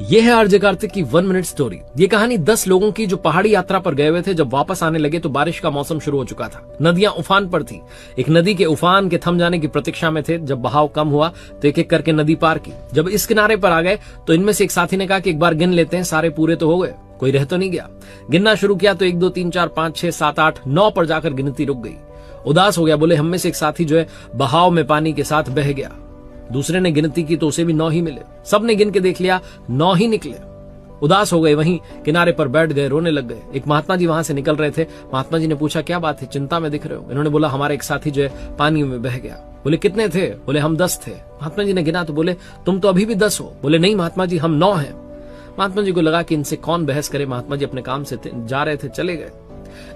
यह है आरजे कार्तिक की 1 मिनट स्टोरी। ये कहानी 10 लोगों की जो पहाड़ी यात्रा पर गए हुए थे। जब वापस आने लगे तो बारिश का मौसम शुरू हो चुका था। नदियां उफान पर थी। एक नदी के उफान के थम जाने की प्रतीक्षा में थे। जब बहाव कम हुआ तो एक एक करके नदी पार की। जब इस किनारे पर आ गए तो इनमें से एक साथी ने कहा कि एक बार गिन लेते हैं, सारे पूरे तो हो गए, कोई रह तो नहीं गया। गिनना शुरू किया तो 1 2 3 4 5 6 7 8 9 पर जाकर गिनती रुक गई। उदास हो गया, बोले हम में से एक साथी जो है बहाव में पानी के साथ बह गया। दूसरे ने गिनती की तो उसे भी 9 ही मिले। सबने गिन के देख लिया, 9 ही निकले। उदास हो गए, वहीं किनारे पर बैठ गए, रोने लग गए। एक महात्मा जी वहां से निकल रहे थे। महात्मा जी ने पूछा क्या बात है, चिंता में दिख रहे हो? इन्होंने बोला हमारा एक साथी जो है पानी में बह गया। बोले कितने थे? बोले हम 10 थे। महात्मा जी ने गिना तो बोले तुम तो अभी भी 10 हो। बोले नहीं महात्मा जी, हम 9 हैं। महात्मा जी को लगा कि इनसे कौन बहस करे। महात्मा जी अपने काम से जा रहे थे, चले गए।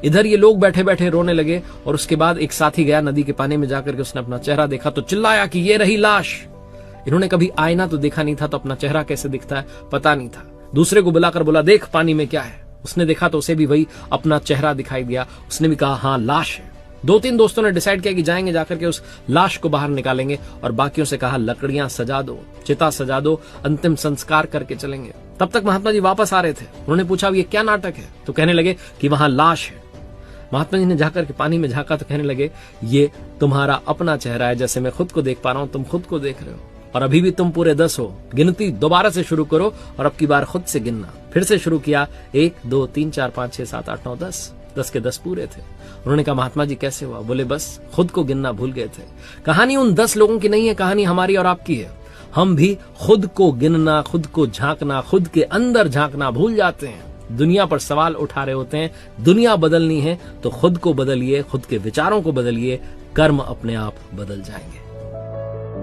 इधर ये लोग बैठे बैठे रोने लगे और उसके बाद एक साथी गया नदी के पानी में जाकर के उसने अपना चेहरा देखा तो चिल्लाया कि ये रही लाश। इन्होंने कभी आईना तो देखा नहीं था, तो अपना चेहरा कैसे दिखता है पता नहीं था। दूसरे को बुलाकर बोला देख पानी में क्या है। उसने देखा तो उसे भी वही अपना चेहरा दिखाई दिया। उसने भी कहा हाँ लाश है। 2-3 दोस्तों ने डिसाइड किया कि जाएंगे, जाकर के उस लाश को बाहर निकालेंगे और बाकियों से कहा लकड़ियां सजा दो, चिता सजा दो, अंतिम संस्कार करके चलेंगे। तब तक महात्मा जी वापस आ रहे थे। उन्होंने पूछा ये क्या नाटक है? तो कहने लगे कि वहां लाश है। महात्मा जी ने जाकर के पानी में झांका तो कहने लगे ये तुम्हारा अपना चेहरा है, जैसे मैं खुद को देख पा रहा हूं तुम खुद को देख रहे हो, और अभी भी तुम पूरे 10 हो। गिनती दोबारा से शुरू करो और अब की बार खुद से गिनना। फिर से शुरू किया, 1 2 3 4 5 6 7 8 9 10। 10 के 10 पूरे थे। उन्होंने कहा महात्मा जी कैसे हुआ? बोले बस खुद को गिनना भूल गए थे। कहानी उन 10 लोगों की नहीं है, कहानी हमारी और आपकी है। हम भी खुद को गिनना, खुद को झांकना, खुद के अंदर झांकना भूल जाते हैं। दुनिया पर सवाल उठा रहे होते हैं। दुनिया बदलनी है तो खुद को बदलिए, खुद के विचारों को बदलिए, कर्म अपने आप बदल जाएंगे।